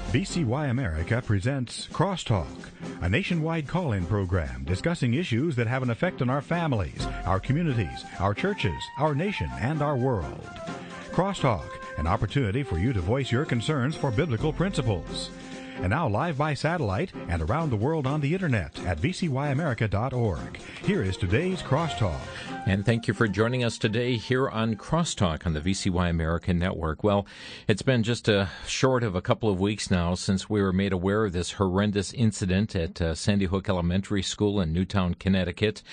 VCY America presents Crosstalk, a nationwide call-in program discussing issues that have an effect on our families, our communities, our churches, our nation, and our world. Crosstalk, an opportunity for you to voice your concerns for biblical principles. And now live by satellite and around the world on the internet at vcyamerica.org. Here is today's Crosstalk. And thank you for joining us today here on Crosstalk on the VCY America Network. Well, it's been just short of a couple of weeks now since we were made aware of this horrendous incident at Sandy Hook Elementary School in Newtown, Connecticut.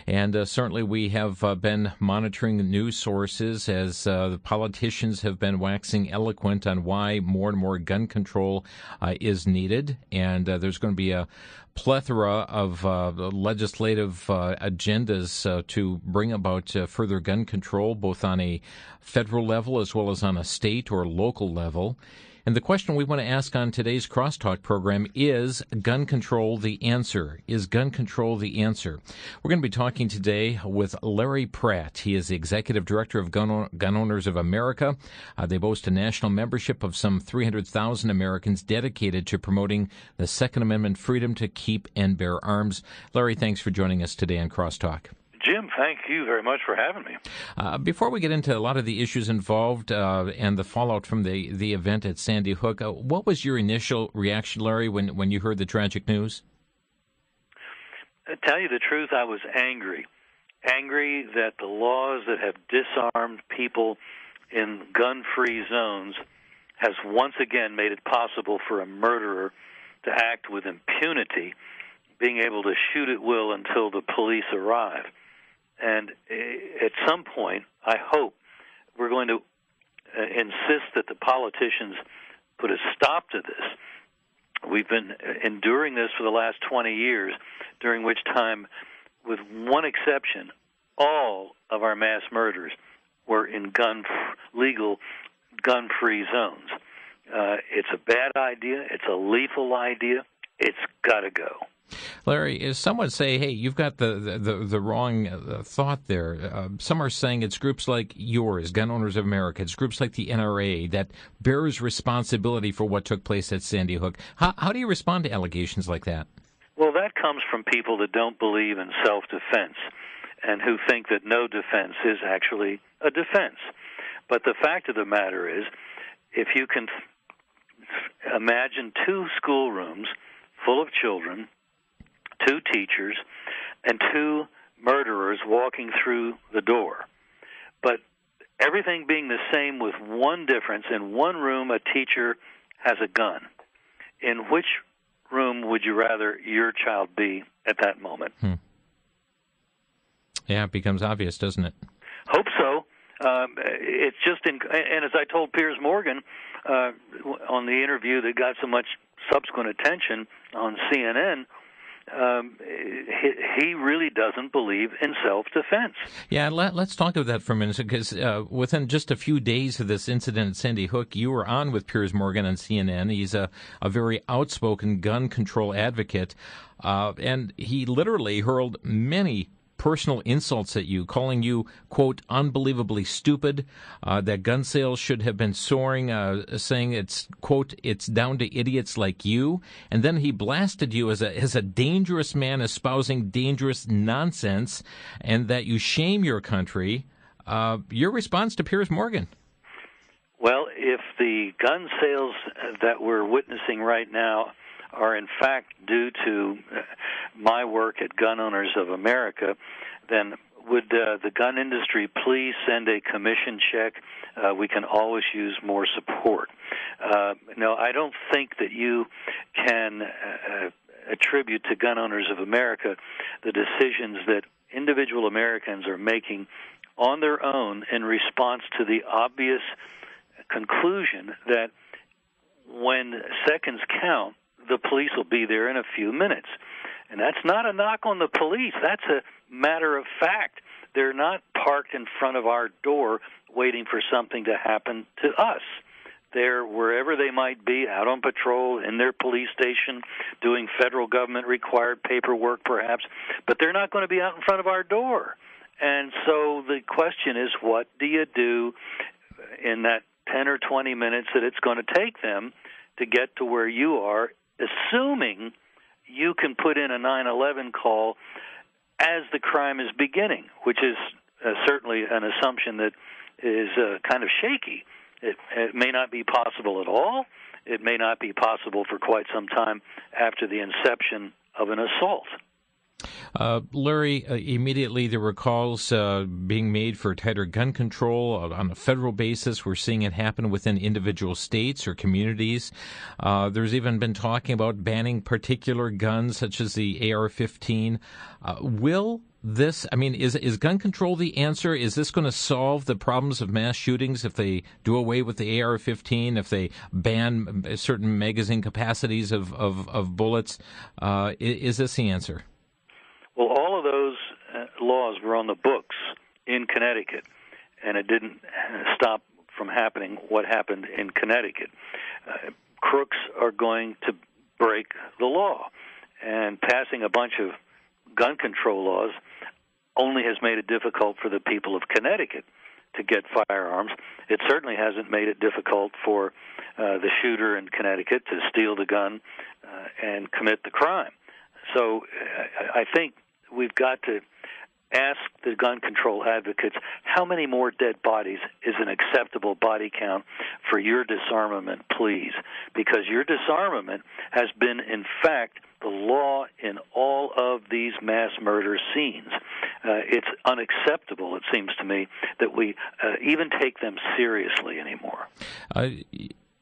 And certainly we have been monitoring the news sources as the politicians have been waxing eloquent on why more and more gun control is needed. And there's going to be a plethora of legislative agendas to bring about further gun control, both on a federal level as well as on a state or local level. And the question we want to ask on today's Crosstalk program is gun control the answer? Is gun control the answer? We're going to be talking today with Larry Pratt. He is the Executive Director of Gun Owners of America. They boast a national membership of some 300,000 Americans dedicated to promoting the Second Amendment freedom to keep and bear arms. Larry, thanks for joining us today on Crosstalk. Jim, thank you very much for having me. Before we get into a lot of the issues involved and the fallout from the event at Sandy Hook, what was your initial reaction, Larry, when you heard the tragic news? To tell you the truth, I was angry. Angry that the laws that have disarmed people in gun-free zones has once again made it possible for a murderer to act with impunity, being able to shoot at will until the police arrive. And at some point, I hope we're going to insist that the politicians put a stop to this. We've been enduring this for the last 20 years, during which time, with one exception, all of our mass murders were in legal gun-free zones. It's a bad idea. It's a lethal idea. It's got to go. Larry, some would say, hey, you've got the wrong thought there. Some are saying it's groups like yours, Gun Owners of America, it's groups like the N.R.A. that bears responsibility for what took place at Sandy Hook. How do you respond to allegations like that? Well, that comes from people that don't believe in self-defense and who think that no defense is actually a defense. But the fact of the matter is, if you can imagine two schoolrooms full of children, two teachers, and two murderers walking through the door. But everything being the same with one difference. In one room, a teacher has a gun. In which room would you rather your child be at that moment? Yeah, it becomes obvious, doesn't it? Hope so. It's just, and as I told Piers Morgan on the interview that got so much subsequent attention on CNN, he really doesn't believe in self-defense. Yeah, let's talk about that for a minute, because within just a few days of this incident at Sandy Hook, you were on with Piers Morgan on CNN. He's a very outspoken gun control advocate, and he literally hurled many personal insults at you, calling you, quote, unbelievably stupid, that gun sales should have been soaring, saying it's, quote, it's down to idiots like you. And then he blasted you as a dangerous man espousing dangerous nonsense, and that you shame your country. Your response to Piers Morgan? Well, if the gun sales that we're witnessing right now are in fact due to my work at Gun Owners of America, then would the gun industry please send a commission check? We can always use more support. No, I don't think that you can attribute to Gun Owners of America the decisions that individual Americans are making on their own in response to the obvious conclusion that when seconds count, the police will be there in a few minutes. And that's not a knock on the police. That's a matter of fact. They're not parked in front of our door waiting for something to happen to us. They're wherever they might be, out on patrol, in their police station, doing federal government-required paperwork perhaps, but they're not going to be out in front of our door. And so the question is, what do you do in that 10 or 20 minutes that it's going to take them to get to where you are, assuming you can put in a 911 call as the crime is beginning, which is certainly an assumption that is kind of shaky. It may not be possible at all. It may not be possible for quite some time after the inception of an assault. Larry, immediately there were calls being made for tighter gun control on a federal basis. We're seeing it happen within individual states or communities. There's even been talking about banning particular guns, such as the AR-15. Will this, is gun control the answer? Is this going to solve the problems of mass shootings if they do away with the AR-15, if they ban certain magazine capacities of bullets? Is this the answer? Well, all of those laws were on the books in Connecticut, and it didn't stop from happening what happened in Connecticut. Crooks are going to break the law, and passing a bunch of gun control laws only has made it difficult for the people of Connecticut to get firearms. It certainly hasn't made it difficult for the shooter in Connecticut to steal the gun and commit the crime. So I think we've got to ask the gun control advocates, how many more dead bodies is an acceptable body count for your disarmament, please? Because your disarmament has been, in fact, the law in all of these mass murder scenes. It's unacceptable, it seems to me, that we even take them seriously anymore.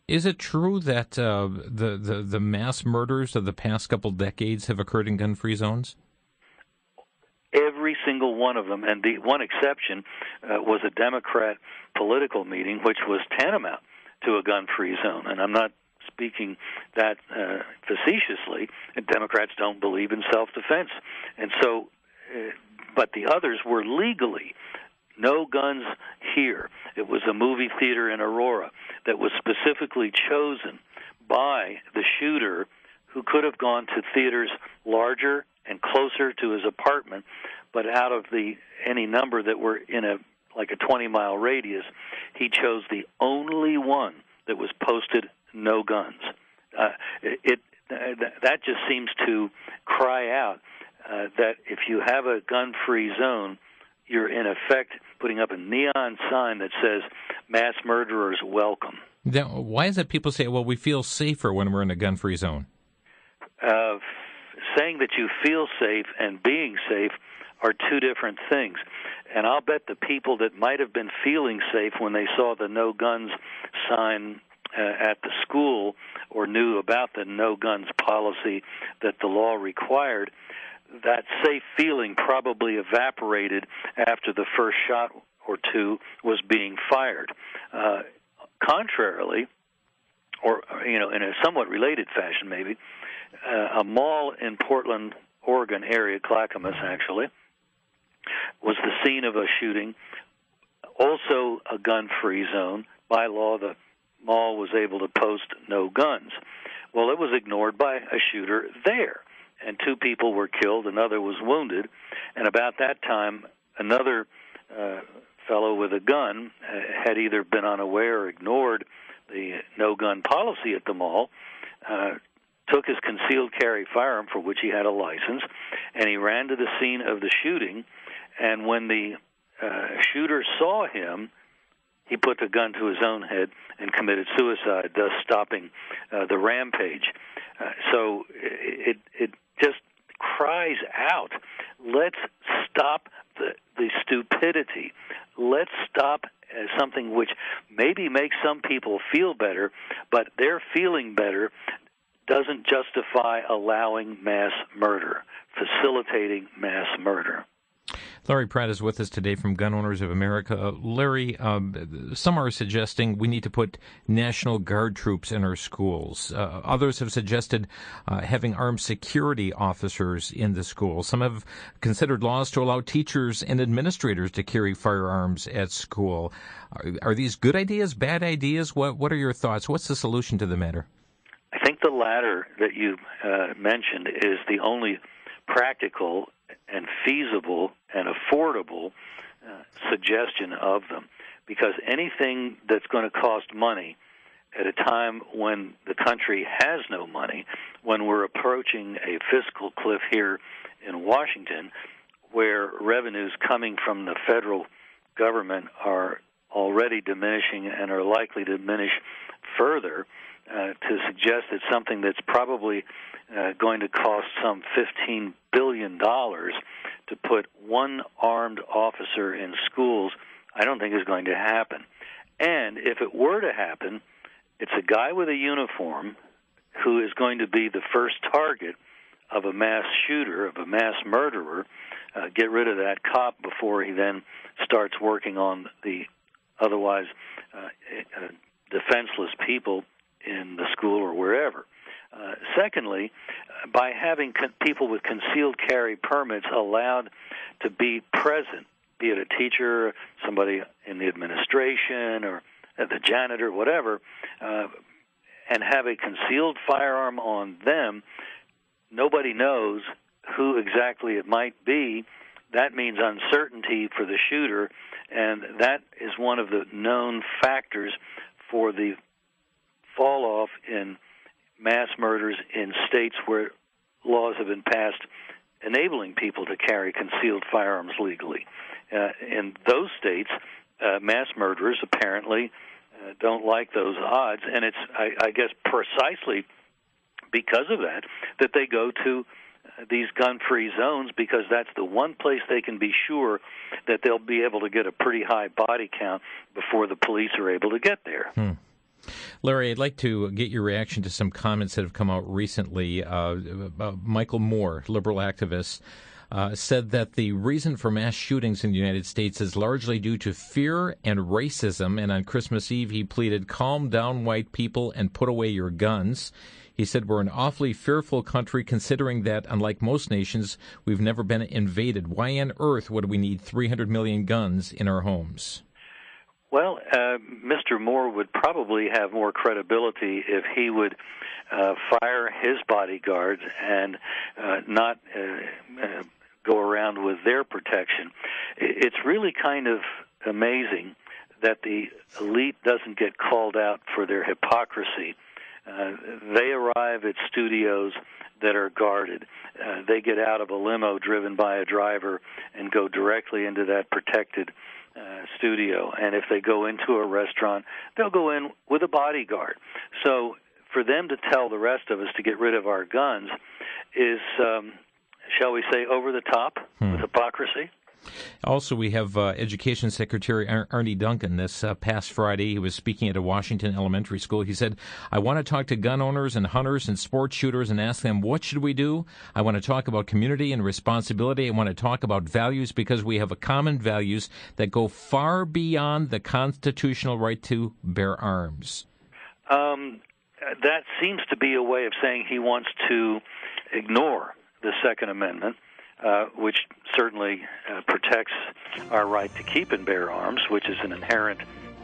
Is it true that the mass murders of the past couple decades have occurred in gun-free zones? Every single one of them, and the one exception was a Democrat political meeting, which was tantamount to a gun-free zone. And I'm not speaking that facetiously. Democrats don't believe in self-defense. And so, but the others were legally. No guns here. It was a movie theater in Aurora that was specifically chosen by the shooter, who could have gone to theaters larger and closer to his apartment, but out of any number that were in a 20-mile radius, he chose the only one that was posted no guns. That just seems to cry out that if you have a gun-free zone, you're in effect putting up a neon sign that says mass murderers welcome. Now, why is it people say, well, we feel safer when we're in a gun-free zone? Saying that you feel safe and being safe are two different things. And I'll bet the people that might have been feeling safe when they saw the no guns sign at the school or knew about the no guns policy that the law required, that safe feeling probably evaporated after the first shot or two was being fired. Contrarily, or in a somewhat related fashion maybe, a mall in Portland, Oregon area, Clackamas actually, was the scene of a shooting, also a gun-free zone. By law, the mall was able to post no guns. Well, it was ignored by a shooter there, and 2 people were killed, another was wounded, and about that time, another fellow with a gun had either been unaware or ignored the no-gun policy at the mall, took his concealed carry firearm, for which he had a license, and he ran to the scene of the shooting, and when the shooter saw him, he put the gun to his own head and committed suicide, thus stopping the rampage. So it just cries out, let's stop the stupidity. Let's stop something which maybe makes some people feel better, but their feeling better doesn't justify allowing mass murder, facilitating mass murder. Larry Pratt is with us today from Gun Owners of America. Larry, some are suggesting we need to put National Guard troops in our schools. Others have suggested having armed security officers in the schools. Some have considered laws to allow teachers and administrators to carry firearms at school. Are these good ideas, bad ideas? What are your thoughts? What's the solution to the matter? I think the latter that you mentioned is the only practical and feasible and affordable suggestion of them, because anything that's going to cost money at a time when the country has no money, when we're approaching a fiscal cliff here in Washington, where revenues coming from the federal government are already diminishing and are likely to diminish further, to suggest that something that's probably going to cost some $15 billion to put one armed officer in schools, I don't think is going to happen. And if it were to happen, it's a guy with a uniform who is going to be the first target of a mass shooter, of a mass murderer. Get rid of that cop before he then starts working on the otherwise defenseless people in the school or wherever. Secondly, by having people with concealed carry permits allowed to be present, be it a teacher, somebody in the administration, or the janitor, whatever, and have a concealed firearm on them, nobody knows who exactly it might be. That means uncertainty for the shooter, and that is one of the known factors for the fall off in mass murders in states where laws have been passed enabling people to carry concealed firearms legally. In those states, mass murderers apparently don't like those odds, and it's, I guess, precisely because of that they go to these gun-free zones, because that's the one place they can be sure that they'll be able to get a pretty high body count before the police are able to get there. Larry, I'd like to get your reaction to some comments that have come out recently. Michael Moore, liberal activist, said that the reason for mass shootings in the United States is largely due to fear and racism, and on Christmas Eve he pleaded, "Calm down, white people, and put away your guns." He said, "We're an awfully fearful country, considering that, unlike most nations, we've never been invaded. Why on earth would we need 300 million guns in our homes?" Well, Mr. Moore would probably have more credibility if he would fire his bodyguards and not go around with their protection. It's really kind of amazing that the elite doesn't get called out for their hypocrisy. They arrive at studios that are guarded. They get out of a limo driven by a driver and go directly into that protected studio. And if they go into a restaurant, they'll go in with a bodyguard. So for them to tell the rest of us to get rid of our guns is, shall we say, over the top with hypocrisy. Also, we have Education Secretary Arne Duncan. This past Friday, he was speaking at a Washington elementary school. He said, "I want to talk to gun owners and hunters and sports shooters and ask them, what should we do? I want to talk about community and responsibility. I want to talk about values, because we have common values that go far beyond the constitutional right to bear arms." That seems to be a way of saying he wants to ignore the Second Amendment, which certainly protects our right to keep and bear arms, which is an inherent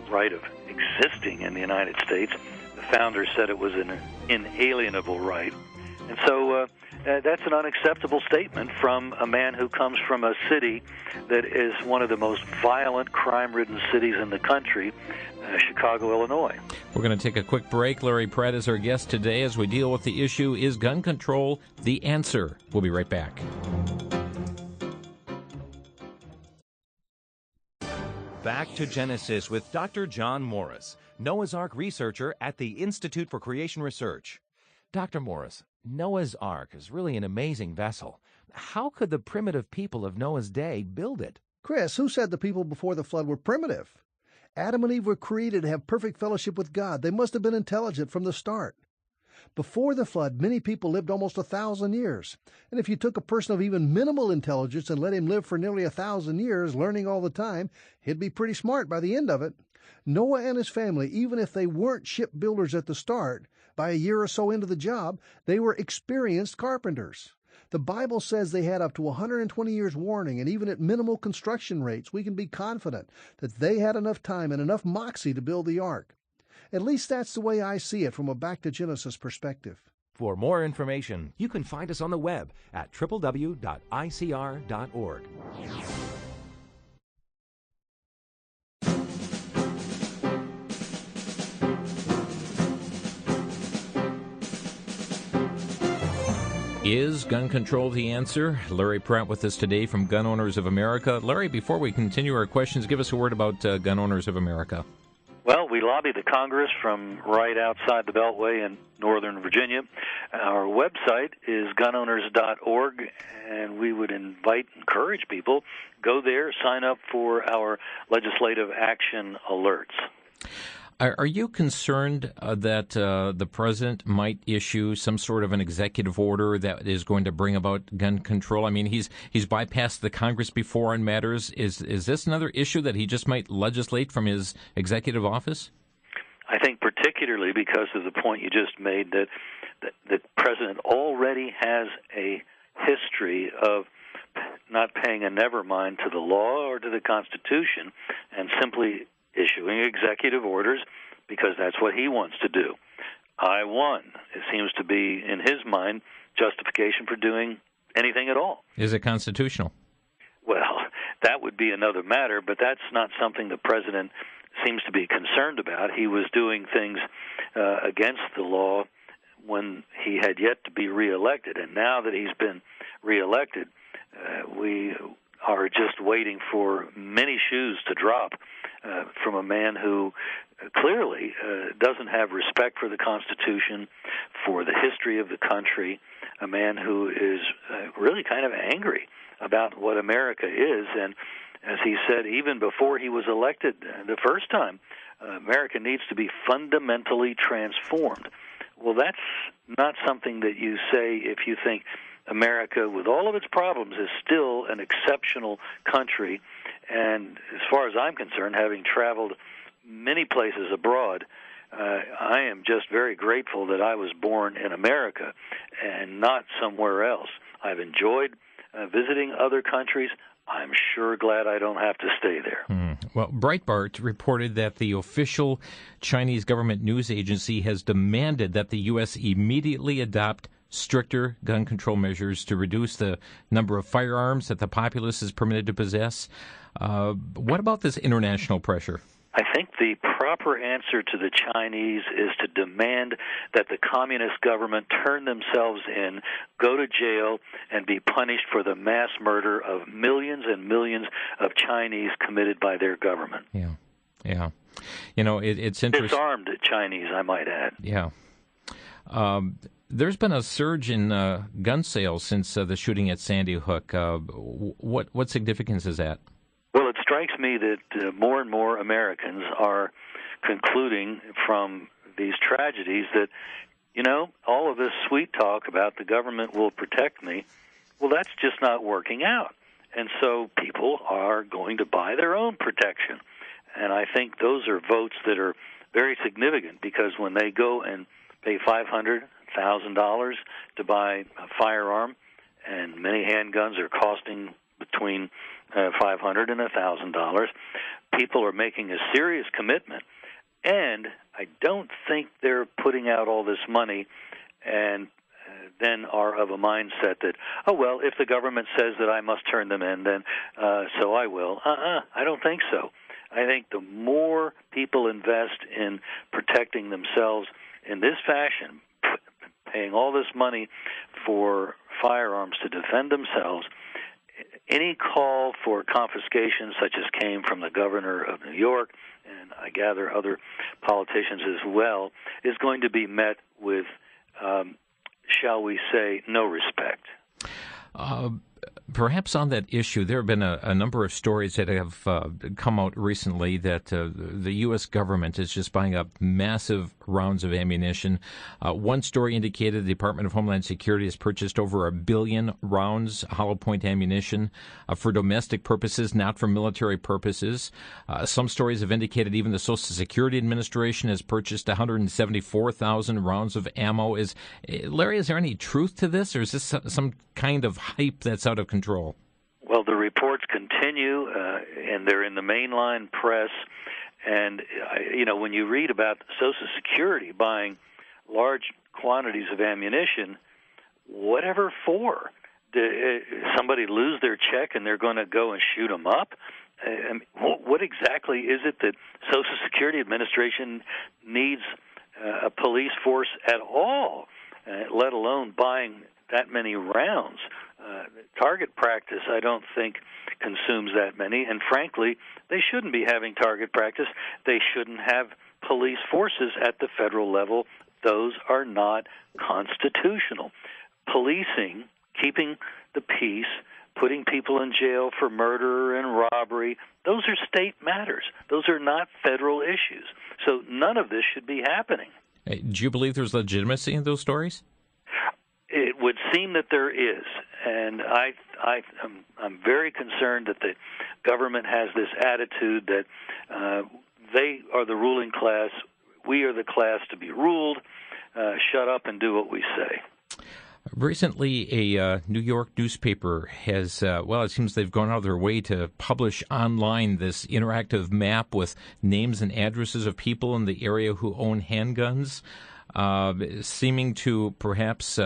right of existing in the United States. The founders said it was an inalienable right. And so that's an unacceptable statement from a man who comes from a city that is one of the most violent, crime-ridden cities in the country, Chicago, Illinois. We're going to take a quick break. Larry Pratt is our guest today as we deal with the issue, is gun control the answer? We'll be right back. Back to Genesis with Dr. John Morris, Noah's Ark researcher at the Institute for Creation Research. Dr. Morris, Noah's Ark is really an amazing vessel. How could the primitive people of Noah's day build it? Chris, who said the people before the flood were primitive? Adam and Eve were created to have perfect fellowship with God. They must have been intelligent from the start. Before the flood, many people lived almost 1,000 years. And if you took a person of even minimal intelligence and let him live for nearly 1,000 years, learning all the time, he'd be pretty smart by the end of it. Noah and his family, even if they weren't shipbuilders at the start, by a year or so into the job, they were experienced carpenters. The Bible says they had up to 120 years warning, and even at minimal construction rates, we can be confident that they had enough time and enough moxie to build the ark. At least that's the way I see it from a back to Genesis perspective. For more information, you can find us on the web at www.icr.org. Is gun control the answer? Larry Pratt with us today from Gun Owners of America. Larry, before we continue our questions, give us a word about Gun Owners of America. Well, we lobby the Congress from right outside the Beltway in Northern Virginia. Our website is gunowners.org, and we would encourage people, go there, sign up for our legislative action alerts. Are you concerned that the president might issue some sort of an executive order that is going to bring about gun control? I mean, he's bypassed the Congress before on matters. Is this another issue that he just might legislate from his executive office? I think particularly because of the point you just made that the president already has a history of not paying a nevermind to the law or to the Constitution and simply issuing executive orders because that's what he wants to do. I won. It seems to be, in his mind, justification for doing anything at all. Is it constitutional? Well, that would be another matter, but that's not something the president seems to be concerned about. He was doing things against the law when he had yet to be reelected, and now that he's been reelected, we are just waiting for many shoes to drop from a man who clearly doesn't have respect for the Constitution, for the history of the country, a man who is really kind of angry about what America is. And as he said, even before he was elected the first time, America needs to be fundamentally transformed. Well, that's not something that you say if you think America, with all of its problems, is still an exceptional country. And as far as I'm concerned, having traveled many places abroad, I am just very grateful that I was born in America and not somewhere else. I've enjoyed visiting other countries. I'm sure glad I don't have to stay there. Well, Breitbart reported that the official Chinese government news agency has demanded that the U.S. immediately adopt stricter gun control measures to reduce the number of firearms that the populace is permitted to possess. What about this international pressure? I think the proper answer to the Chinese is to demand that the communist government turn themselves in, go to jail, and be punished for the mass murder of millions and millions of Chinese committed by their government. Yeah. You know, it's interesting. Disarmed Chinese, I might add. Yeah. There's been a surge in gun sales since the shooting at Sandy Hook. What significance is that? Well, it strikes me that more and more Americans are concluding from these tragedies that, you know, all of this sweet talk about the government will protect me, well, that's just not working out. And so people are going to buy their own protection. And I think those are votes that are very significant because when they go and pay $500,000 to buy a firearm, and many handguns are costing between $500 and $1,000. People are making a serious commitment, and I don't think they're putting out all this money and then are of a mindset that, oh, well, if the government says that I must turn them in, then so I will. I don't think so. I think the more people invest in protecting themselves in this fashion, paying all this money for firearms to defend themselves, any call for confiscation, such as came from the governor of New York, and I gather other politicians as well, is going to be met with, shall we say, no respect. Perhaps on that issue, there have been a number of stories that have come out recently that the U.S. government is just buying up massive rounds of ammunition. One story indicated the Department of Homeland Security has purchased over 1 billion rounds hollow point ammunition for domestic purposes, not for military purposes. Some stories have indicated even the Social Security Administration has purchased 174,000 rounds of ammo. Larry, is there any truth to this, or is this some kind of hype that's out of control? Well, the reports continue, and they're in the mainline press. And, when you read about Social Security buying large quantities of ammunition, whatever for? Did somebody lose their check and they're going to go and shoot them up? What exactly is it that Social Security Administration needs a police force at all, let alone buying that many rounds. Target practice, I don't think, consumes that many, and frankly, they shouldn't be having target practice. They shouldn't have police forces at the federal level. Those are not constitutional. Policing, keeping the peace, putting people in jail for murder and robbery, those are state matters. Those are not federal issues. So none of this should be happening. Do you believe there's legitimacy in those stories? It would seem that there is, and I'm very concerned that the government has this attitude that they are the ruling class, we are the class to be ruled, shut up and do what we say. Recently, a New York newspaper has, it seems they've gone out of their way to publish online this interactive map with names and addresses of people in the area who own handguns, seeming to perhaps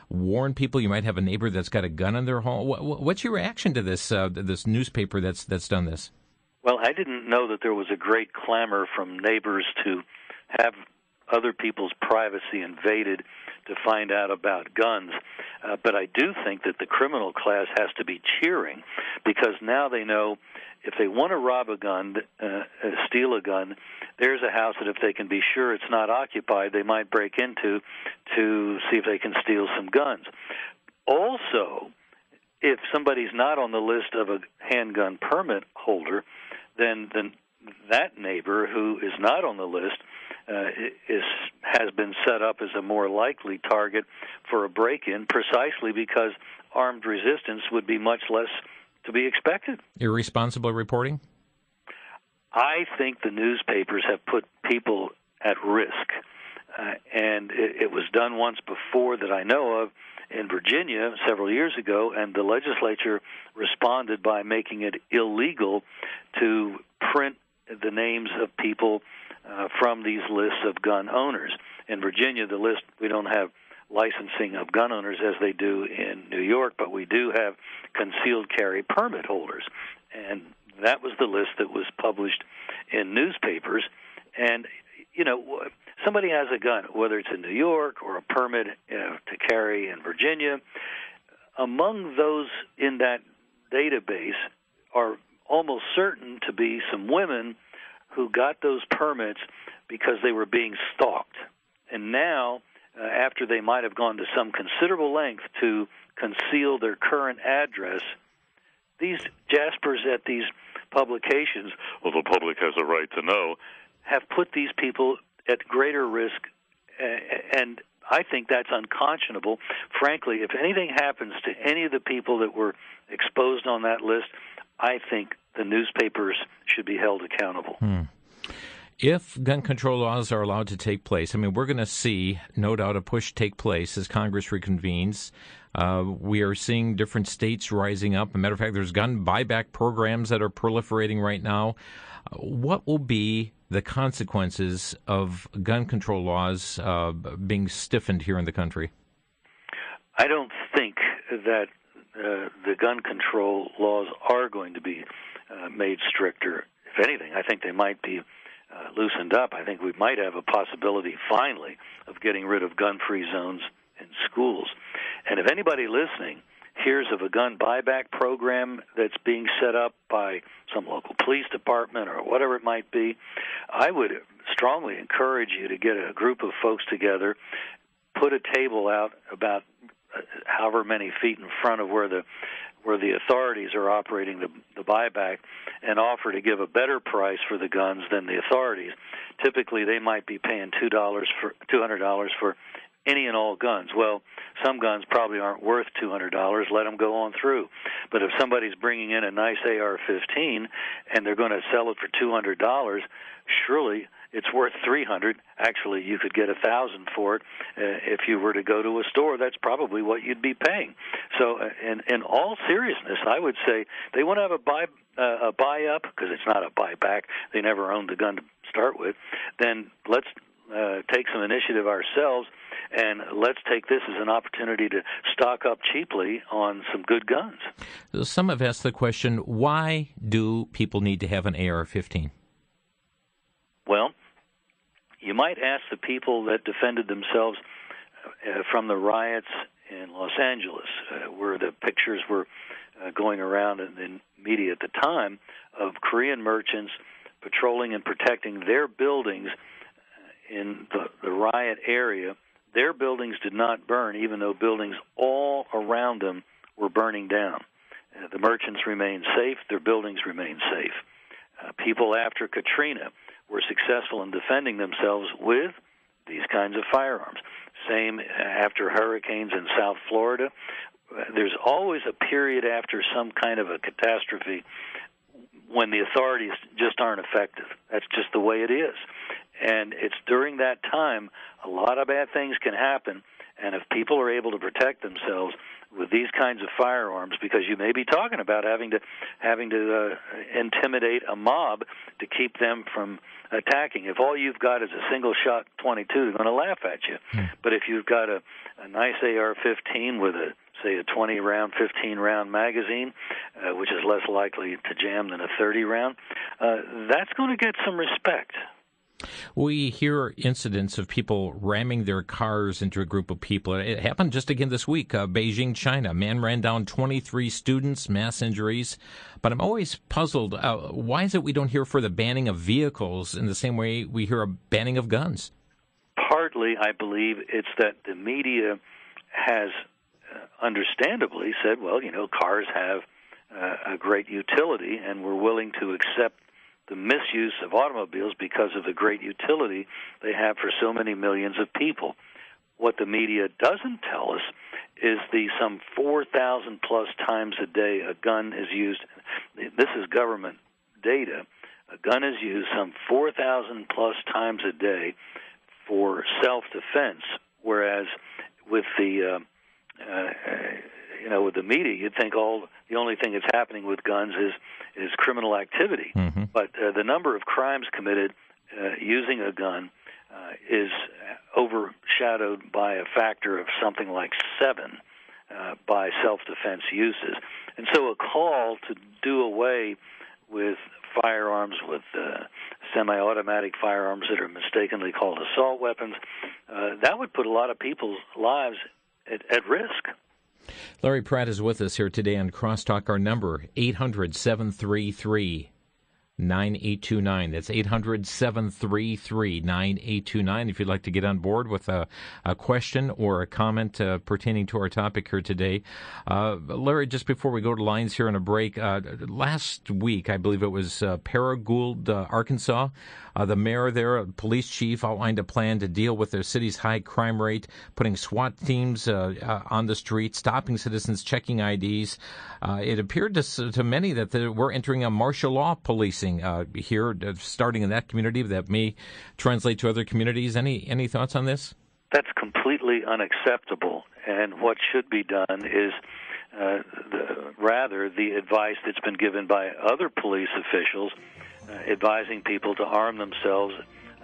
warn people you might have a neighbor that's got a gun in their home. What's your reaction to this this newspaper that's done this? Well, I didn't know that there was a great clamor from neighbors to have other people's privacy invaded to find out about guns. But I do think that the criminal class has to be cheering, because now they know if they want to rob a gun, steal a gun, there's a house that if they can be sure it's not occupied, they might break into to see if they can steal some guns. Also, if somebody's not on the list of a handgun permit holder, then that neighbor who is not on the list has been set up as a more likely target for a break-in, precisely because armed resistance would be much less to be expected. Irresponsible reporting? I think the newspapers have put people at risk, and it was done once before that I know of in Virginia several years ago, and the legislature responded by making it illegal to print the names of people from these lists of gun owners. In Virginia, the list, we don't have licensing of gun owners as they do in New York, but we do have concealed carry permit holders. And that was the list that was published in newspapers. And, you know, somebody has a gun, whether it's in New York or a permit to carry in Virginia. Among those in that database are almost certain to be some women who got those permits because they were being stalked. And now, after they might have gone to some considerable length to conceal their current address, these jaspers at these publications, well, the public has a right to know, have put these people at greater risk, and I think that's unconscionable. Frankly, if anything happens to any of the people that were exposed on that list, I think the newspapers should be held accountable. If gun control laws are allowed to take place, I mean, we're going to see, no doubt, a push take place as Congress reconvenes. We are seeing different states rising up. As a matter of fact, there's gun buyback programs that are proliferating right now. What will be the consequences of gun control laws being stiffened here in the country? I don't think that the gun control laws are going to be made stricter. If anything, I think they might be loosened up. I think we might have a possibility, finally, of getting rid of gun-free zones in schools. And if anybody listening hears of a gun buyback program that's being set up by some local police department or whatever it might be, I would strongly encourage you to get a group of folks together, put a table out about however many feet in front of where the authorities are operating the buyback, and offer to give a better price for the guns than the authorities. Typically, they might be paying $200 for any and all guns. Well, some guns probably aren't worth $200. Let them go on through. But if somebody's bringing in a nice AR-15 and they're going to sell it for $200, surely it's worth $300. Actually, you could get $1,000 for it. If you were to go to a store, that's probably what you'd be paying. So, in all seriousness, I would say they want to have a buy up, because it's not a buyback. They never owned the gun to start with. Then let's take some initiative ourselves, and let's take this as an opportunity to stock up cheaply on some good guns. Some have asked the question, why do people need to have an AR-15? Well, you might ask the people that defended themselves from the riots in Los Angeles, where the pictures were going around in the media at the time of Korean merchants patrolling and protecting their buildings in the riot area. Their buildings did not burn, even though buildings all around them were burning down. The merchants remained safe. Their buildings remained safe. People after Katrina were successful in defending themselves with these kinds of firearms. Same after hurricanes in South Florida. There's always a period after some kind of a catastrophe when the authorities just aren't effective. That's just the way it is. And it's during that time a lot of bad things can happen, and if people are able to protect themselves with these kinds of firearms, because you may be talking about having to intimidate a mob to keep them from attacking. If all you've got is a single-shot .22, they're going to laugh at you. But if you've got a nice AR-15 with say a 20-round, 15-round magazine, which is less likely to jam than a 30-round, that's going to get some respect. We hear incidents of people ramming their cars into a group of people. It happened just again this week, Beijing, China. A man ran down 23 students, mass injuries. But I'm always puzzled. Why is it we don't hear for the banning of vehicles in the same way we hear a banning of guns? Partly, I believe, it's that the media has understandably said, well, cars have a great utility, and we're willing to accept the misuse of automobiles because of the great utility they have for so many millions of people. What the media doesn't tell us is the some 4,000 plus times a day a gun is used. This is government data. A gun is used some 4,000 plus times a day for self-defense, whereas with the with the media, you'd think the only thing that's happening with guns is criminal activity. Mm-hmm. But the number of crimes committed using a gun is overshadowed by a factor of something like 7 by self-defense uses. And so a call to do away with firearms, with semi-automatic firearms that are mistakenly called assault weapons, that would put a lot of people's lives at risk. Larry Pratt is with us here today on Crosstalk. Our number, 800-733-9829. That's 800-733-9829. If you'd like to get on board with a question or a comment pertaining to our topic here today. Larry, just before we go to lines here on a break, last week, I believe it was Paragould, Arkansas, the mayor there, police chief, outlined a plan to deal with their city's high crime rate, putting SWAT teams on the street, stopping citizens, checking IDs. It appeared to many that we're entering a martial law policing here, starting in that community, that may translate to other communities. Any thoughts on this? That's completely unacceptable, and what should be done is rather the advice that's been given by other police officials, advising people to arm themselves,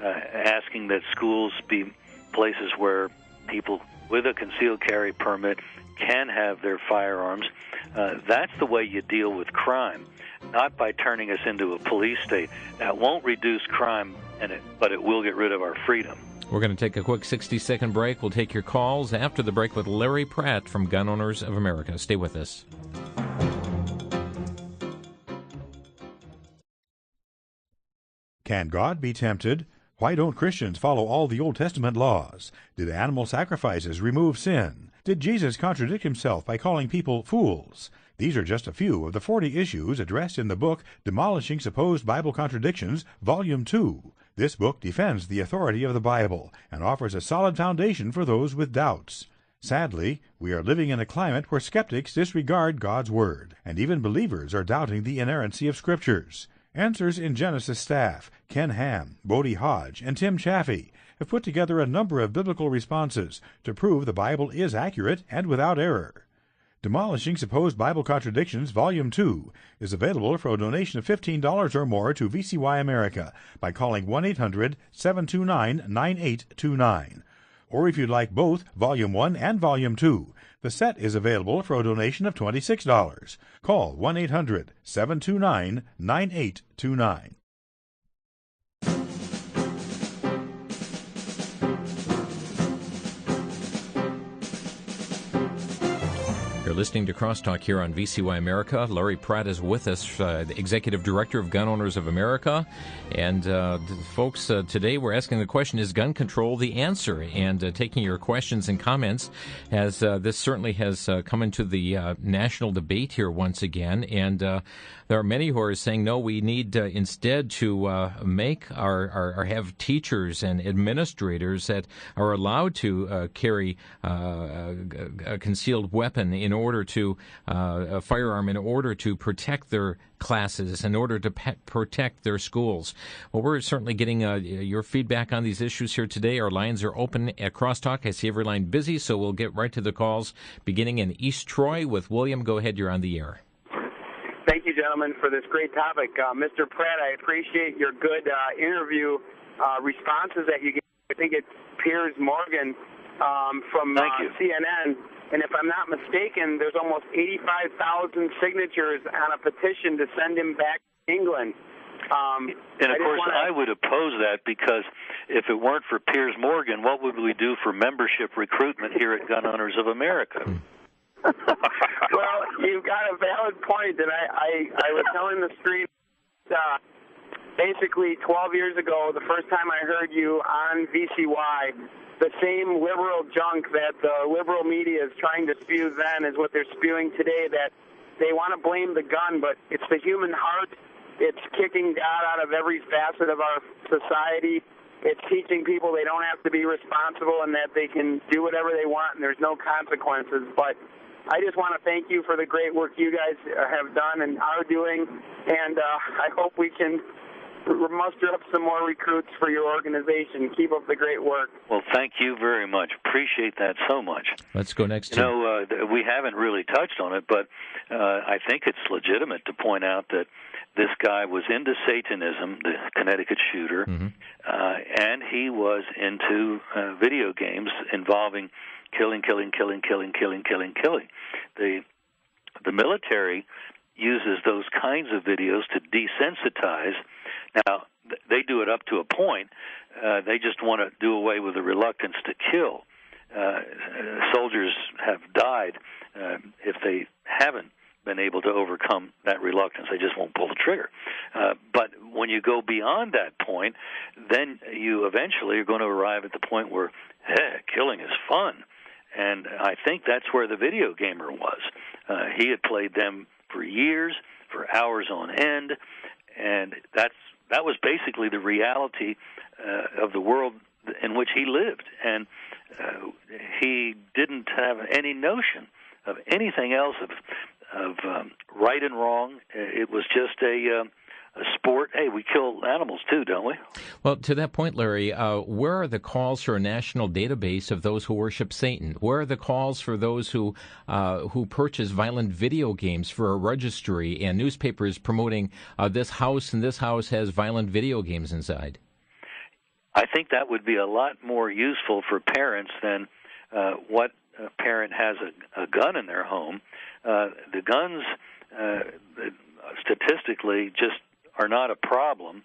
asking that schools be places where people with a concealed carry permit can have their firearms. That's the way you deal with crime, not by turning us into a police state. That won't reduce crime, but it will get rid of our freedom. We're going to take a quick 60-second break. We'll take your calls after the break with Larry Pratt from Gun Owners of America. Stay with us. Can God be tempted? Why don't Christians follow all the Old Testament laws? Did animal sacrifices remove sin? Did Jesus contradict himself by calling people fools? These are just a few of the 40 issues addressed in the book Demolishing Supposed Bible Contradictions, Volume 2. This book defends the authority of the Bible and offers a solid foundation for those with doubts. Sadly, we are living in a climate where skeptics disregard God's Word, and even believers are doubting the inerrancy of Scriptures. Answers in Genesis staff, Ken Ham, Bodie Hodge, and Tim Chaffee, have put together a number of biblical responses to prove the Bible is accurate and without error. Demolishing Supposed Bible Contradictions, Volume 2, is available for a donation of $15 or more to VCY America by calling 1-800-729-9829. Or if you'd like both Volume 1 and Volume 2, the set is available for a donation of $26. Call 1-800-729-9829. You're listening to Crosstalk here on VCY America. Larry Pratt is with us, the Executive Director of Gun Owners of America. And folks, today we're asking the question, is gun control the answer? And taking your questions and comments, as this certainly has come into the national debate here once again. And there are many who are saying, no, we need instead to make have teachers and administrators that are allowed to carry a concealed weapon in order to a firearm in order to protect their classes, in order to protect their schools. Well, we're certainly getting your feedback on these issues here today. Our lines are open at Crosstalk. I see every line busy, so we'll get right to the calls, beginning in East Troy with William. Go ahead, you're on the air. Thank you, gentlemen, for this great topic. Mr. Pratt, I appreciate your good interview responses that you gave. I think it's Piers Morgan from CNN. And if I'm not mistaken, there's almost 85,000 signatures on a petition to send him back to England. And, of course, I would oppose that, because if it weren't for Piers Morgan, what would we do for membership recruitment here at Gun Owners of America? Well, you've got a valid point, and I was telling the street basically 12 years ago, the first time I heard you on VCY, the same liberal junk that the liberal media is trying to spew then is what they're spewing today, that they want to blame the gun, but it's the human heart. It's kicking God out of every facet of our society. It's teaching people they don't have to be responsible and that they can do whatever they want and there's no consequences. But I just want to thank you for the great work you guys have done and are doing, and I hope we can muster up some more recruits for your organization. Keep up the great work. Well, thank you very much. Appreciate that so much. Let's go next. We haven't really touched on it, but I think it's legitimate to point out that this guy was into Satanism, the Connecticut shooter, and he was into video games involving killing. The military uses those kinds of videos to desensitize. Now, they do it up to a point. They just want to do away with the reluctance to kill. Soldiers have died if they haven't been able to overcome that reluctance. They just won't pull the trigger. But when you go beyond that point, then you eventually are going to arrive at the point where, killing is fun. And I think that's where the video gamer was. He had played them for years, for hours on end, and that was basically the reality of the world in which he lived. And he didn't have any notion of anything else of right and wrong. It was just a sport. Hey, we kill animals too, don't we? Well, to that point, Larry, where are the calls for a national database of those who worship Satan? Where are the calls for those who purchase violent video games for a registry and newspapers promoting this house and this house has violent video games inside? I think that would be a lot more useful for parents than what parent has a gun in their home. The guns, statistically, just are not a problem.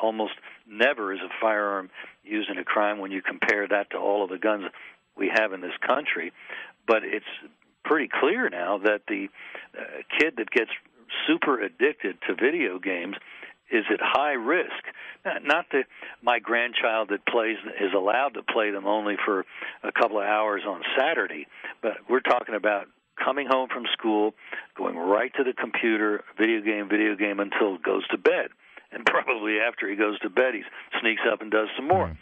Almost never is a firearm used in a crime when you compare that to all of the guns we have in this country. But it's pretty clear now that the kid that gets super addicted to video games is at high risk. Not that my grandchild that plays is allowed to play them only for a couple of hours on Saturday, but we're talking about coming home from school, going right to the computer, video game until it goes to bed. And probably after he goes to bed, he sneaks up and does some more.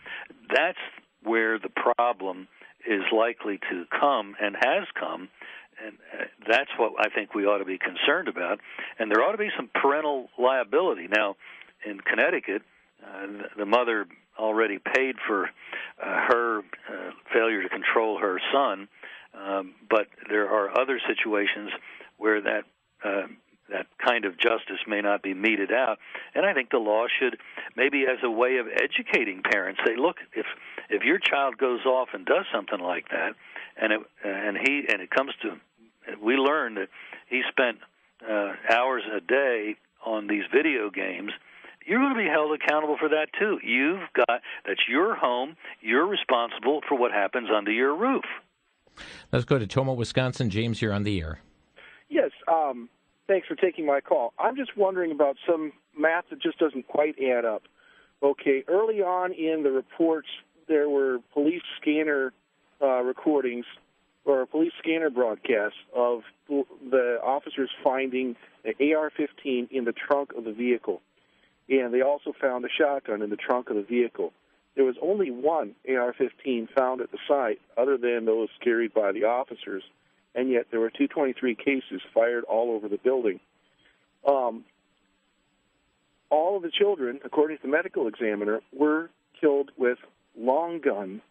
That's where the problem is likely to come and has come, and that's what I think we ought to be concerned about. And there ought to be some parental liability. Now, in Connecticut, the mother already paid for her failure to control her son, but there are other situations where that kind of justice may not be meted out, and I think the law should, maybe as a way of educating parents, say, look, if your child goes off and does something like that, and it comes to, we learned that he spent hours a day on these video games, you're going to be held accountable for that too. That's your home. You're responsible for what happens under your roof. Let's go to Tomah, Wisconsin. James, you're on the air. Thanks for taking my call. I'm just wondering about some math that just doesn't quite add up. Okay, early on in the reports, there were police scanner recordings or police scanner broadcasts of the officers finding an AR-15 in the trunk of the vehicle. And they also found a shotgun in the trunk of the vehicle. There was only one AR-15 found at the site other than those carried by the officers, and yet there were 223 cases fired all over the building. All of the children, according to the medical examiner, were killed with long gun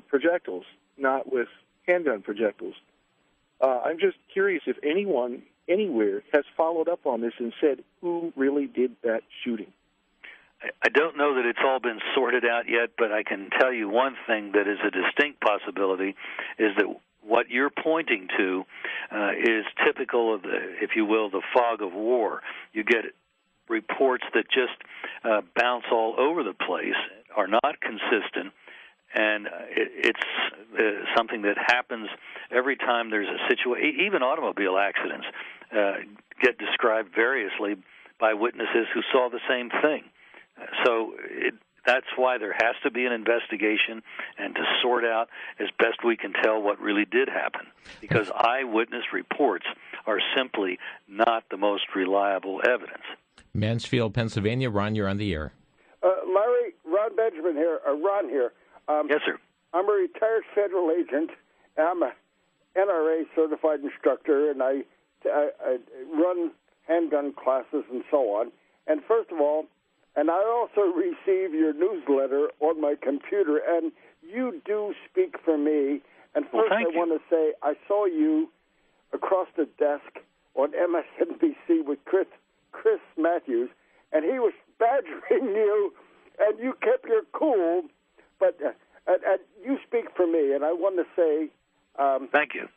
projectiles, not with handgun projectiles. I'm just curious if anyone anywhere has followed up on this and said who really did that shooting. I don't know that it's all been sorted out yet, but I can tell you one thing that is a distinct possibility is that what you're pointing to is typical of, if you will, the fog of war. You get reports that just bounce all over the place, are not consistent, and it's something that happens every time there's a situation. Even automobile accidents get described variously by witnesses who saw the same thing. So that's why there has to be an investigation and to sort out as best we can tell what really did happen, because eyewitness reports are simply not the most reliable evidence. Mansfield, Pennsylvania. Ron, you're on the air. Larry, Ron Benjamin here. Ron here. Yes, sir. I'm a retired federal agent. I'm a N.R.A. certified instructor, and I run handgun classes and so on. And first of all, and I also receive your newsletter on my computer, and you do speak for me. And first I want to say I saw you across the desk on MSNBC with Chris Matthews, and he was badgering you, and you kept your cool, but and you speak for me, and I want to say thank you.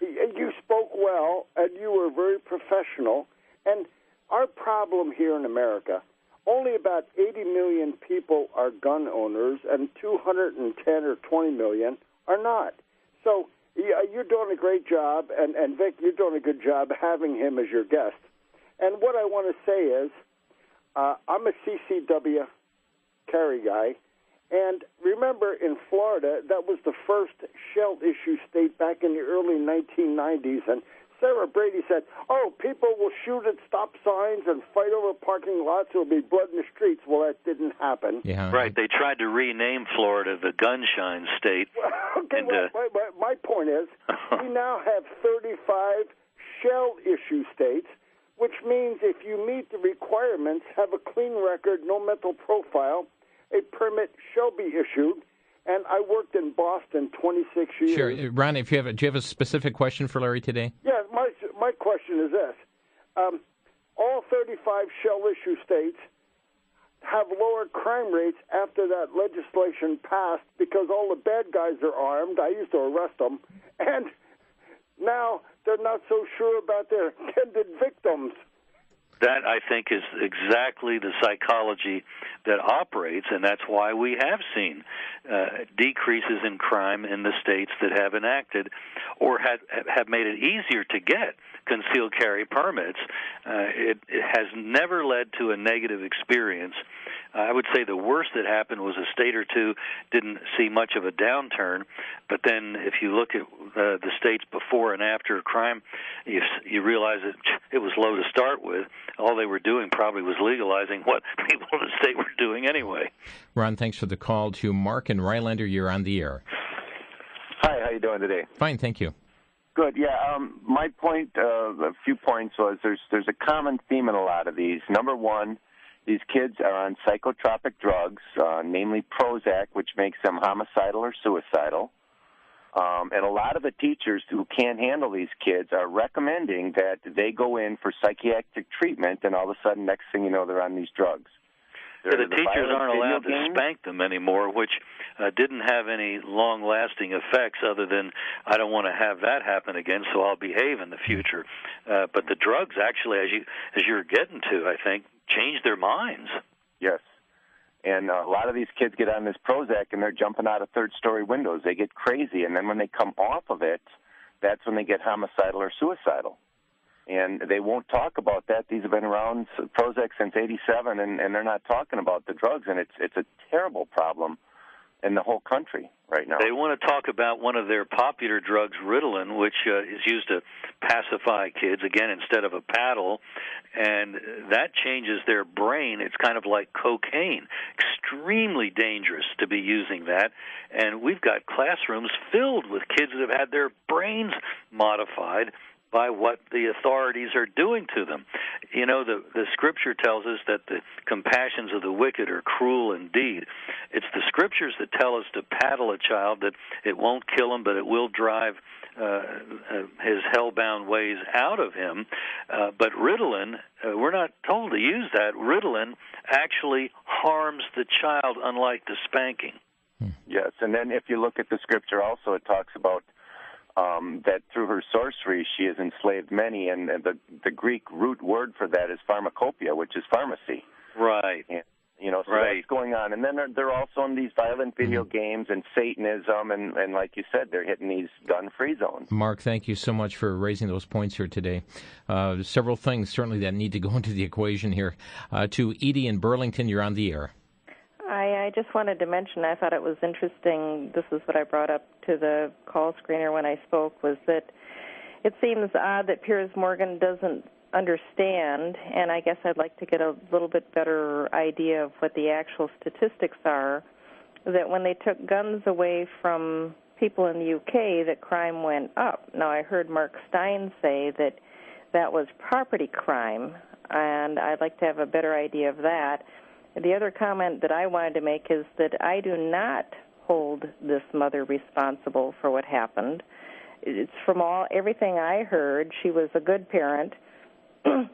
You spoke well, and you were very professional. And our problem here in America, only about 80 million people are gun owners, and 210 or 20 million are not. So you're doing a great job, and Vic, you're doing a good job having him as your guest. And what I want to say is, I'm a CCW carry guy, and remember in Florida, that was the first shell-issue state back in the early 1990s, and Sarah Brady said, people will shoot at stop signs and fight over parking lots. There will be blood in the streets. Well, that didn't happen. Yeah. Right. They tried to rename Florida the Gunshine State. My point is, we now have 35 shell-issue states, which means if you meet the requirements, have a clean record, no mental profile, a permit shall be issued. And I worked in Boston 26 years. Sure. Ron, do you have a specific question for Larry today? Yeah, my question is this. All 35 shell-issue states have lower crime rates after that legislation passed because all the bad guys are armed. I used to arrest them. And now they're not so sure about their intended victims. That, I think, is exactly the psychology that operates, and that's why we have seen decreases in crime in the states that have enacted or have made it easier to get concealed carry permits. It has never led to a negative experience. I would say the worst that happened was a state or two didn't see much of a downturn, but then if you look at the states before and after crime, you realize that it was low to start with. All they were doing probably was legalizing what people in the state were doing anyway. Ron, thanks for the call. To Mark and Rylander, you're on the air. Hi, how you doing today? Fine, thank you. Good. Yeah, my point, a few points was there's a common theme in a lot of these. Number one, these kids are on psychotropic drugs, namely Prozac, which makes them homicidal or suicidal. And a lot of the teachers who can't handle these kids are recommending that they go in for psychiatric treatment, and all of a sudden, next thing you know, they're on these drugs. The teachers aren't allowed to spank them anymore, which didn't have any long-lasting effects other than, I don't want to have that happen again, so I'll behave in the future. But the drugs actually, as you're getting to, I think, change their minds. Yes. And a lot of these kids get on this Prozac, and they're jumping out of third-story windows. They get crazy, and then when they come off of it, that's when they get homicidal or suicidal. And they won't talk about that. These have been around, Prozac, since '87, and they're not talking about the drugs. And it's a terrible problem in the whole country right now. They want to talk about one of their popular drugs, Ritalin, which is used to pacify kids, again, instead of a paddle, and that changes their brain. It's kind of like cocaine, extremely dangerous to be using that, and we've got classrooms filled with kids that have had their brains modified by what the authorities are doing to them. You know, the Scripture tells us that the compassions of the wicked are cruel indeed. It's the Scriptures that tell us to paddle a child, that it won't kill him, but it will drive his hell-bound ways out of him. But Ritalin, we're not told to use that. Ritalin actually harms the child, unlike the spanking. Yes, and then if you look at the Scripture also, it talks about that through her sorcery she has enslaved many, and the Greek root word for that is pharmacopoeia, which is pharmacy. Right. And, so that's going on. And then they're also in these violent video games and Satanism, and like you said, they're hitting these gun-free zones. Mark, thank you so much for raising those points here today. Several things certainly that need to go into the equation here. To Edie in Burlington, you're on the air. I just wanted to mention, I thought it was interesting, this is what I brought up to the call screener when I spoke, was that it seems odd that Piers Morgan doesn't understand, and I guess I'd like to get a little bit better idea of what the actual statistics are, that when they took guns away from people in the UK, that crime went up. Now, I heard Mark Stein say that that was property crime, and I'd like to have a better idea of that. The other comment that I wanted to make is that I do not hold this mother responsible for what happened. It's from everything I heard, she was a good parent.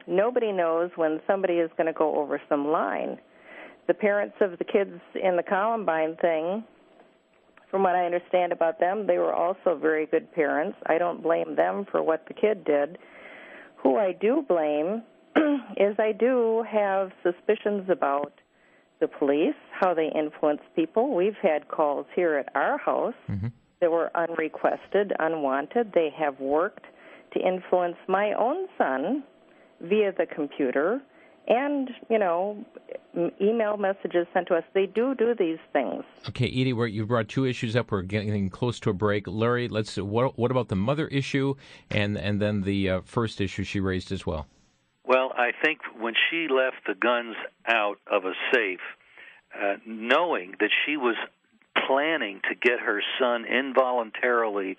Nobody knows when somebody is going to go over some line. The parents of the kids in the Columbine thing, from what I understand about them, they were also very good parents. I don't blame them for what the kid did. Who I do blame is I do have suspicions about the police, how they influence people. We've had calls here at our house that were unrequested, unwanted. They have worked to influence my own son via the computer and, email messages sent to us. They do these things. Okay, Edie, you brought two issues up. We're getting close to a break. Larry, what about the mother issue and then the first issue she raised as well? Well, I think when she left the guns out of a safe, knowing that she was planning to get her son involuntarily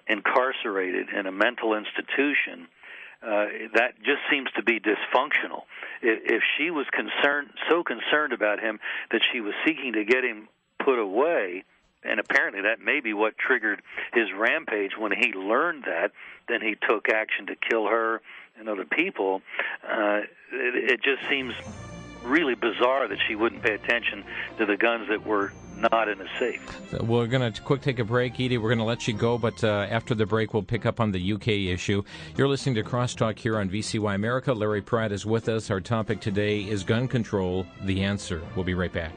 incarcerated in a mental institution, that just seems to be dysfunctional. If she was so concerned about him that she was seeking to get him put away, and apparently that may be what triggered his rampage when he learned that, then he took action to kill her and other people. It just seems really bizarre that she wouldn't pay attention to the guns that were not in a safe. We're going to quick take a break, Edie. We're going to let you go, but after the break, we'll pick up on the UK issue. You're listening to Crosstalk here on VCY America. Larry Pratt is with us. Our topic today is gun control, the answer. We'll be right back.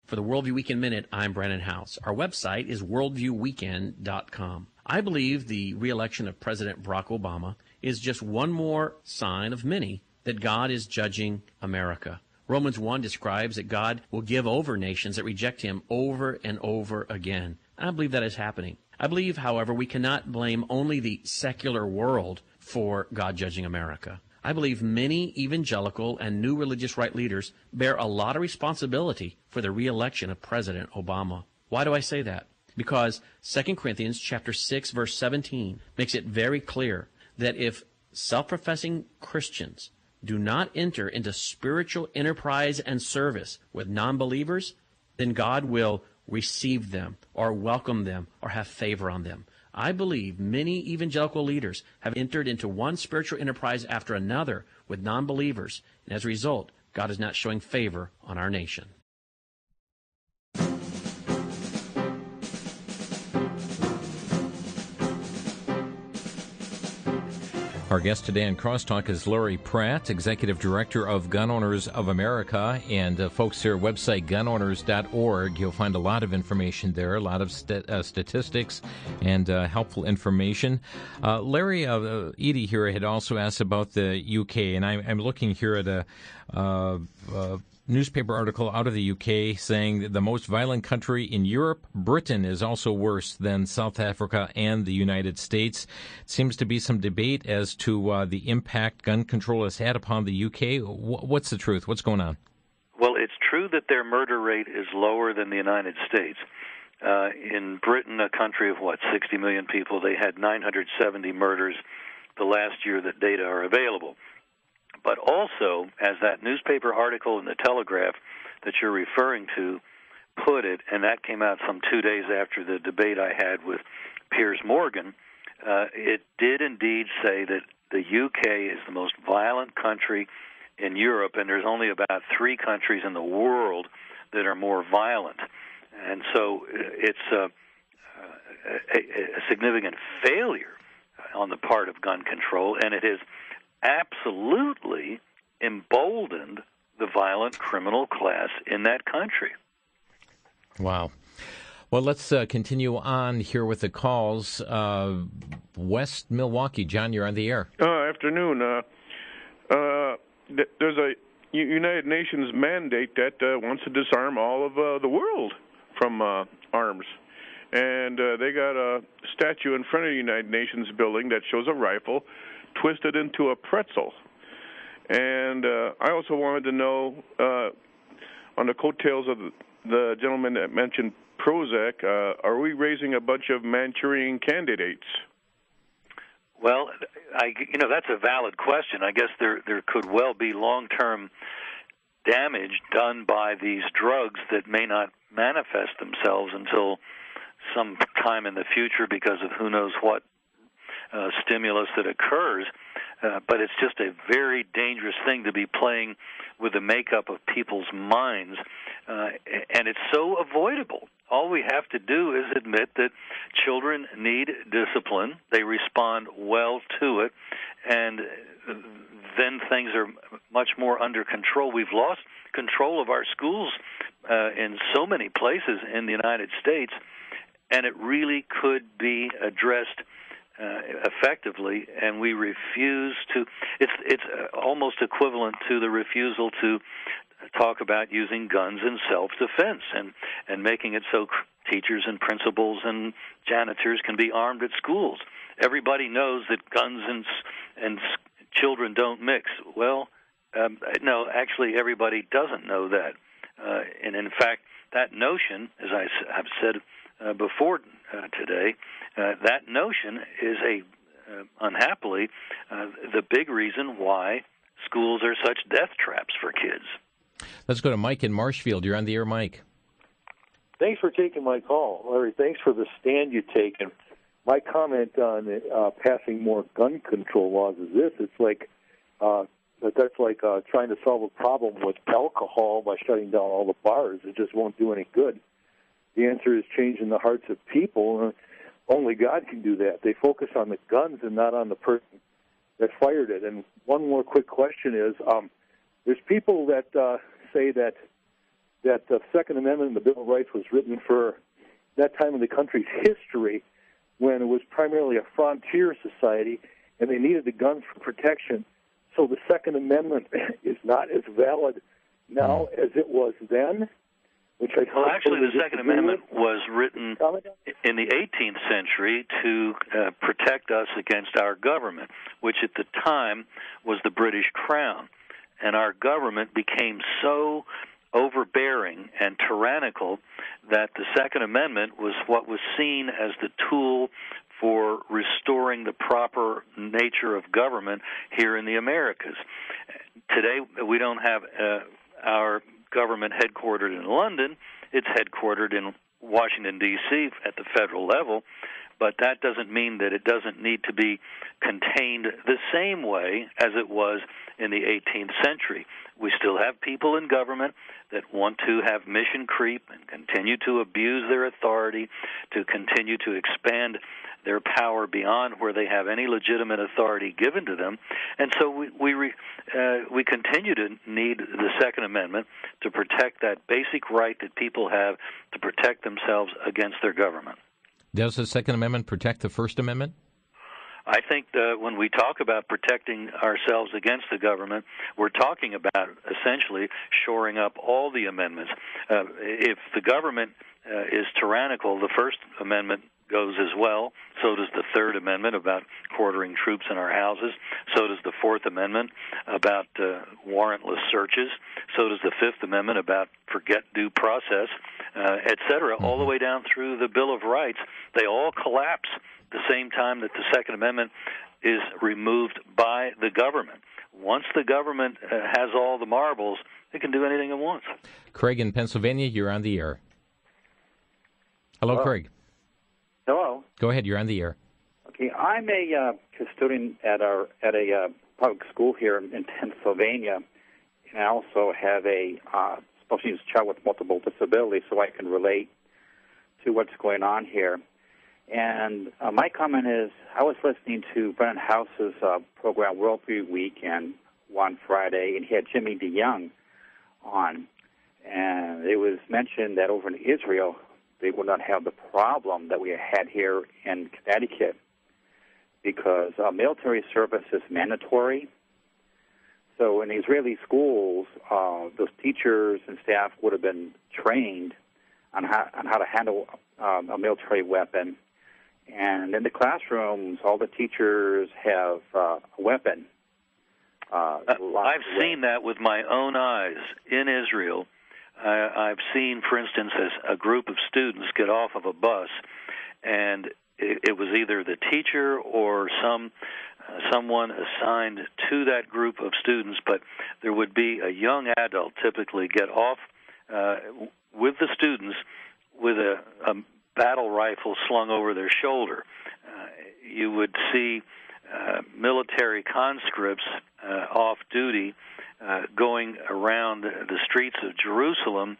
For the Worldview Weekend Minute, I'm Brandon House. Our website is worldviewweekend.com. I believe the re-election of President Barack Obama is just one more sign of many that God is judging America. Romans 1 describes that God will give over nations that reject him over and over again. I believe that is happening. I believe, however, we cannot blame only the secular world for God judging America. I believe many evangelical and new religious right leaders bear a lot of responsibility for the re-election of President Obama. Why do I say that? Because 2 Corinthians chapter 6, verse 17 makes it very clear that if self-professing Christians do not enter into spiritual enterprise and service with non-believers, then God will receive them or welcome them or have favor on them. I believe many evangelical leaders have entered into one spiritual enterprise after another with non-believers, and as a result, God is not showing favor on our nation. Our guest today on Crosstalk is Larry Pratt, Executive Director of Gun Owners of America. And folks, their website, gunowners.org, you'll find a lot of information there, a lot of statistics and helpful information. Larry, Edie here had also asked about the UK, and I'm looking here at a newspaper article out of the UK saying that the most violent country in Europe, Britain, is also worse than South Africa and the United States. It seems to be some debate as to the impact gun control has had upon the UK. What's the truth? What's going on? Well, it's true that their murder rate is lower than the United States. In Britain, a country of, 60 million people, they had 970 murders the last year that data are available. But also, as that newspaper article in the Telegraph that you're referring to put it, and that came out some 2 days after the debate I had with Piers Morgan, it did indeed say that the UK is the most violent country in Europe, and there's only about 3 countries in the world that are more violent. And so it's a significant failure on the part of gun control, and it has absolutely emboldened the violent criminal class in that country. Wow. Well, let's continue on here with the calls. West Milwaukee, John, you're on the air. Afternoon. There's a United Nations mandate that wants to disarm all of the world from arms. And they got a statue in front of the United Nations building that shows a rifle twisted into a pretzel. And I also wanted to know, on the coattails of the gentleman that mentioned Prozac, are we raising a bunch of Manchurian candidates? Well, that's a valid question. I guess there could well be long-term damage done by these drugs that may not manifest themselves until some time in the future because of who knows what stimulus that occurs. But it's just a very dangerous thing to be playing with the makeup of people's minds, and it's so avoidable. All we have to do is admit that children need discipline. They respond well to it, and then things are much more under control. We've lost control of our schools in so many places in the United States, and it really could be addressed effectively, and we refuse to. It's almost equivalent to the refusal to talk about using guns in self-defense and making it so teachers and principals and janitors can be armed at schools. Everybody knows that guns and children don't mix. Well, no, actually everybody doesn't know that. And in fact, that notion, as I have said before today, that notion is unhappily the big reason why schools are such death traps for kids. Let's go to Mike in Marshfield. You're on the air, Mike. Thanks for taking my call, Larry. Thanks for the stand you take. And my comment on passing more gun control laws is this: it's like that's like trying to solve a problem with alcohol by shutting down all the bars. It just won't do any good. The answer is changing the hearts of people. Only God can do that. They focus on the guns and not on the person that fired it. And one more quick question is, there's people that say that the Second Amendment and the Bill of Rights was written for that time in the country's history when it was primarily a frontier society and they needed the guns for protection. So the Second Amendment is not as valid now as it was then. Well, actually, the Second Amendment was written in the 18th century to protect us against our government, which at the time was the British Crown. And our government became so overbearing and tyrannical that the Second Amendment was what was seen as the tool for restoring the proper nature of government here in the Americas. Today, we don't have our government headquartered in London. It's headquartered in Washington, D.C. at the federal level, but that doesn't mean that it doesn't need to be contained the same way as it was in the 18th century. We still have people in government that want to have mission creep and continue to abuse their authority, to continue to expand their power beyond where they have any legitimate authority given to them. And so we continue to need the Second Amendment to protect that basic right that people have to protect themselves against their government. Does the Second Amendment protect the First Amendment? I think that when we talk about protecting ourselves against the government, we're talking about essentially shoring up all the amendments. If the government is tyrannical, the First Amendment goes as well. So does the Third Amendment about quartering troops in our houses. So does the Fourth Amendment about warrantless searches. So does the Fifth Amendment about forget due process, et cetera, all the way down through the Bill of Rights. They all collapse the same time that the Second Amendment is removed by the government. Once the government has all the marbles, it can do anything it wants. Craig in Pennsylvania, you're on the air. Hello, Craig. Hello. Go ahead, you're on the air. Okay, I'm a custodian at a public school here in Pennsylvania, and I also have a special needs child with multiple disabilities, so I can relate to what's going on here. And my comment is, I was listening to Brennan House's program Worldview Weekend one Friday, and he had Jimmy DeYoung on, and it was mentioned that over in Israel, they would not have the problem that we had here in Connecticut because military service is mandatory. So in Israeli schools, those teachers and staff would have been trained on how to handle a military weapon. And in the classrooms, all the teachers have a weapon. I've seen that with my own eyes in Israel. I've seen, for instance, as a group of students get off of a bus, and it was either the teacher or someone assigned to that group of students, but there would be a young adult typically get off with the students with a battle rifle slung over their shoulder. You would see military conscripts off duty going around the streets of Jerusalem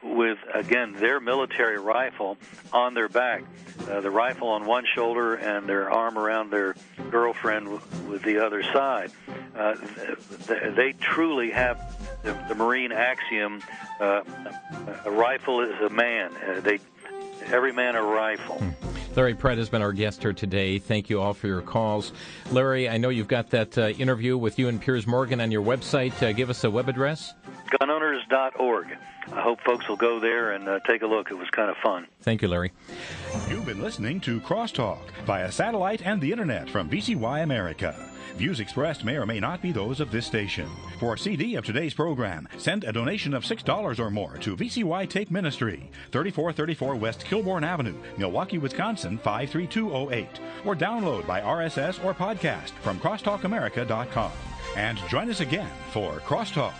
with, again, their military rifle on their back, the rifle on one shoulder and their arm around their girlfriend with the other side. They truly have the Marine axiom, a rifle is a man. Every man a rifle. Larry Pratt has been our guest here today. Thank you all for your calls. Larry, I know you've got that interview with you and Piers Morgan on your website. Give us a web address. Gunowners.org. I hope folks will go there and take a look. It was kind of fun. Thank you, Larry. You've been listening to Crosstalk via satellite and the Internet from VCY America. Views expressed may or may not be those of this station. For a CD of today's program, send a donation of $6 or more to VCY Tape Ministry, 3434 West Kilbourne Avenue, Milwaukee, Wisconsin, 53208, or download by RSS or podcast from crosstalkamerica.com. And join us again for Crosstalk.